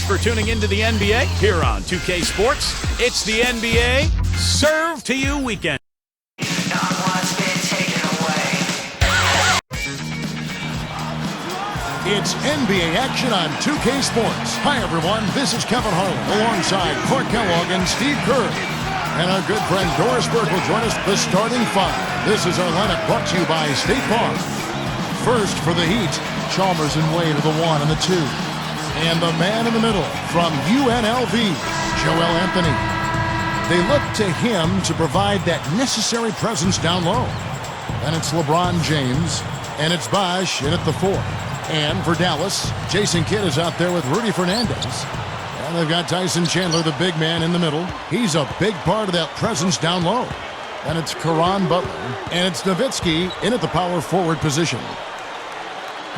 for tuning into the NBA here on 2K Sports. It's the NBA Serve to You weekend. It's NBA action on 2K Sports. Hi, everyone. This is Kevin Harlan alongside Clark Kellogg and Steve Kerr. And our good friend Doris Burke will join us the starting five. This is our lineup brought to you by State Farm. First for the Heat, Chalmers and Wade are the 1 and the 2. And the man in the middle from UNLV, Joel Anthony. They look to him to provide that necessary presence down low. And it's LeBron James, and it's Bosh in at the 4. And for Dallas, Jason Kidd is out there with Rudy Fernandez. And they've got Tyson Chandler, the big man, in the middle. He's a big part of that presence down low. And it's Caron Butler. And it's Nowitzki in at the power forward position.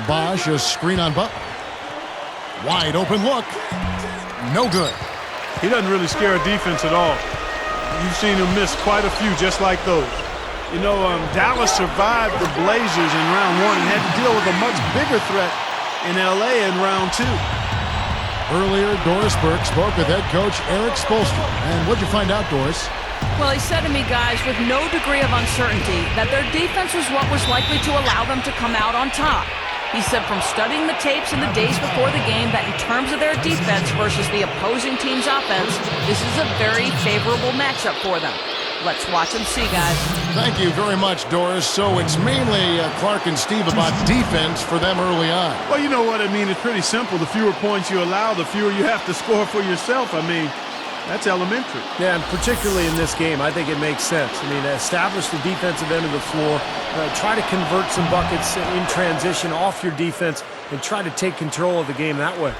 Bosh, a screen on Butler. Wide open look. No good. He doesn't really scare a defense at all. You've seen him miss quite a few just like those. You know, Dallas survived the Blazers in round 1 and had to deal with a much bigger threat in L.A. in round 2. Earlier, Doris Burke spoke with head coach Eric Spoelstra. And what'd you find out, Doris? Well, he said to me, guys, with no degree of uncertainty, that their defense was what was likely to allow them to come out on top. He said from studying the tapes in the days before the game that in terms of their defense versus the opposing team's offense, this is a very favorable matchup for them. Let's watch and see, guys. Thank you very much, Doris. So it's mainly Clark and Steve about defense for them early on. Well, you know what I mean. It's pretty simple. The fewer points you allow, the fewer you have to score for yourself. I mean, that's elementary. Yeah, and particularly in this game, I think it makes sense. I mean, establish the defensive end of the floor, try to convert some buckets in transition off your defense, and try to take control of the game that way.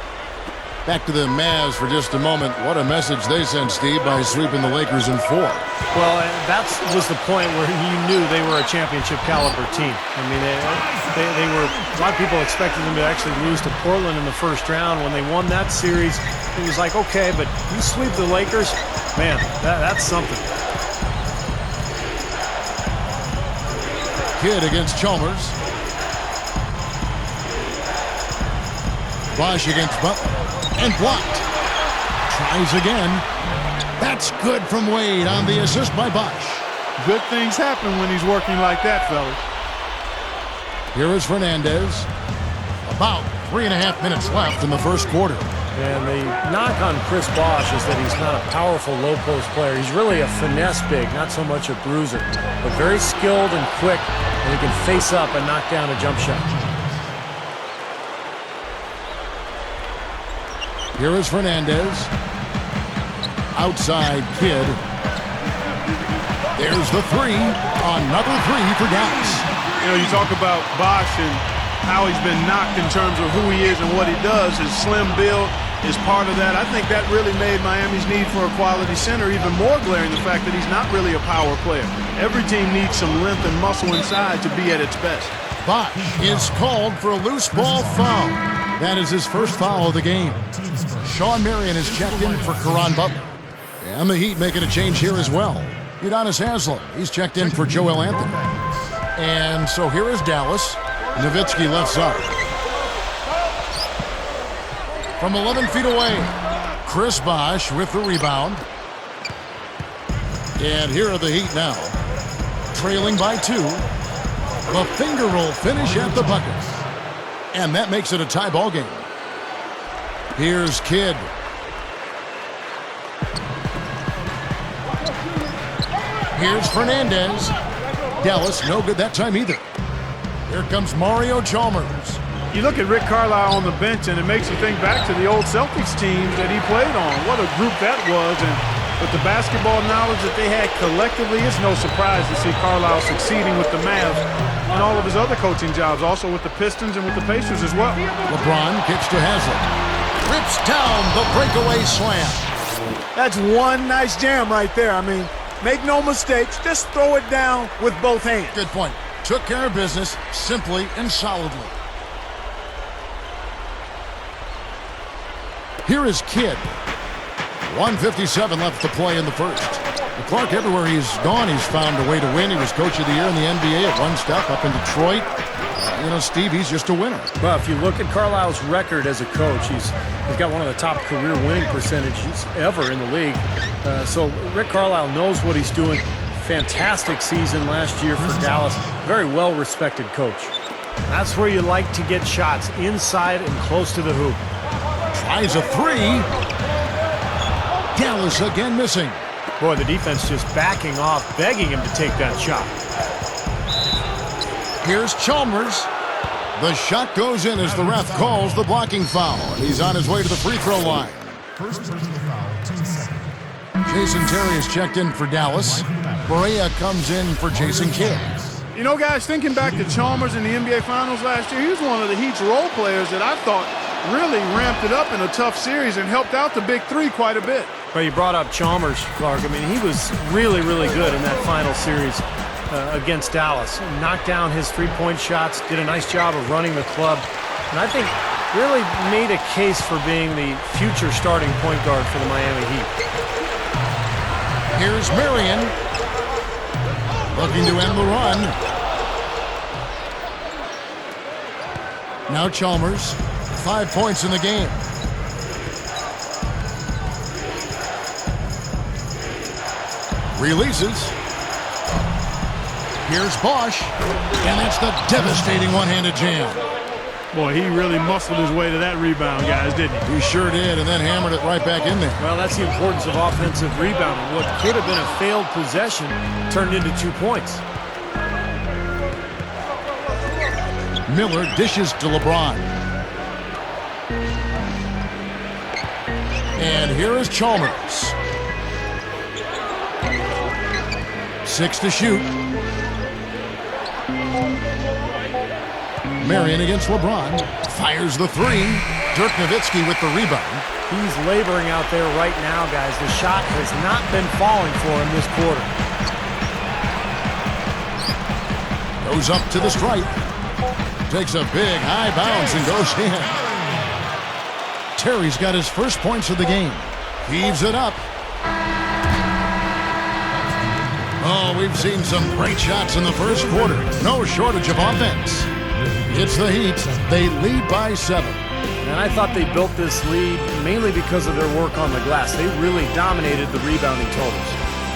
Back to the Mavs for just a moment. What a message they sent, Steve, by sweeping the Lakers in 4. Well, that was the point where you knew they were a championship caliber team. I mean, they were, a lot of people expected them to actually lose to Portland in the first round. When they won that series, it was like, okay, but you sweep the Lakers, man, that's something. Kidd against Chalmers. Bosh against Butler. And blocked. Tries again. That's good from Wade on the assist by Bosh. Good things happen when he's working like that, fellas. Here is Fernandez. About 3.5 minutes left in the first quarter. And the knock on Chris Bosh is that he's not a powerful low-post player. He's really a finesse big, not so much a bruiser. But very skilled and quick, and he can face up and knock down a jump shot. Here is Fernandez. Outside Kidd. There's the 3. Another 3 for Dallas. You know, you talk about Bosh and how he's been knocked in terms of who he is and what he does. His slim build is part of that. I think that really made Miami's need for a quality center even more glaring, the fact that he's not really a power player. Every team needs some length and muscle inside to be at its best. Bosh is called for a loose ball foul. That is his first foul of the game. Sean Marion is checked in for Caron Butler. And the Heat making a change here as well. Udonis Haslem, he's checked in for Joel Anthony. And so here is Dallas. Nowitzki left side. From 11 feet away, Chris Bosh with the rebound. And here are the Heat now. Trailing by 2. The finger roll finish at the bucket. And that makes it a tie ball game. Here's Kidd. Here's Fernandez. Dallas, no good that time either. Here comes Mario Chalmers. You look at Rick Carlisle on the bench, and it makes you think back to the old Celtics teams that he played on. What a group that was. And with the basketball knowledge that they had collectively, it's no surprise to see Carlisle succeeding with the Mavs and all of his other coaching jobs, also with the Pistons and with the Pacers as well. LeBron kicks to Haslem. Rips down the breakaway slam. That's one nice jam right there. I mean, make no mistakes. Just throw it down with both hands. Good point. Took care of business simply and solidly. Here is Kidd. 1:57 left to play in the first. Clark, everywhere he's gone, he's found a way to win. He was coach of the year in the NBA at one step up in Detroit. You know, Steve, he's just a winner. Well, if you look at Carlisle's record as a coach, he's got one of the top career winning percentages ever in the league. So Rick Carlisle knows what he's doing. Fantastic season last year for Dallas. Very well-respected coach. That's where you like to get shots, inside and close to the hoop. Tries a three. Dallas again missing. Boy, the defense just backing off, begging him to take that shot. Here's Chalmers. The shot goes in as the ref calls the blocking foul, and he's on his way to the free throw line. First personal foul, 2 seconds. Jason Terry is checked in for Dallas. Berea comes in for Jason Kidd. You know, guys, thinking back to Chalmers in the NBA Finals last year, he was one of the Heat's role players that I thought really ramped it up in a tough series and helped out the big three quite a bit. Well, you brought up Chalmers, Clark. I mean, he was really, really good in that final series against Dallas. Knocked down his three-point shots, did a nice job of running the club, and I think really made a case for being the future starting point guard for the Miami Heat. Here's Marion, looking to end the run. Now Chalmers, 5 points in the game. Releases. Here's Bosch, and that's the devastating one-handed jam. Boy, he really muscled his way to that rebound, guys, didn't he? He sure did, and then hammered it right back in there. Well, that's the importance of offensive rebounding. What could have been a failed possession turned into 2 points. Miller dishes to LeBron. And here is Chalmers. 6 to shoot. Marion against LeBron. Fires the three. Dirk Nowitzki with the rebound. He's laboring out there right now, guys. The shot has not been falling for him this quarter. Goes up to the stripe. Takes a big high bounce and goes in. Terry's got his first points of the game. Heaves it up. Oh, we've seen some great shots in the first quarter. No shortage of offense. It's the Heat. They lead by 7. And I thought they built this lead mainly because of their work on the glass. They really dominated the rebounding totals.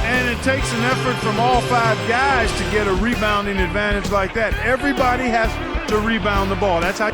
And it takes an effort from all 5 guys to get a rebounding advantage like that. Everybody has to rebound the ball. That's how...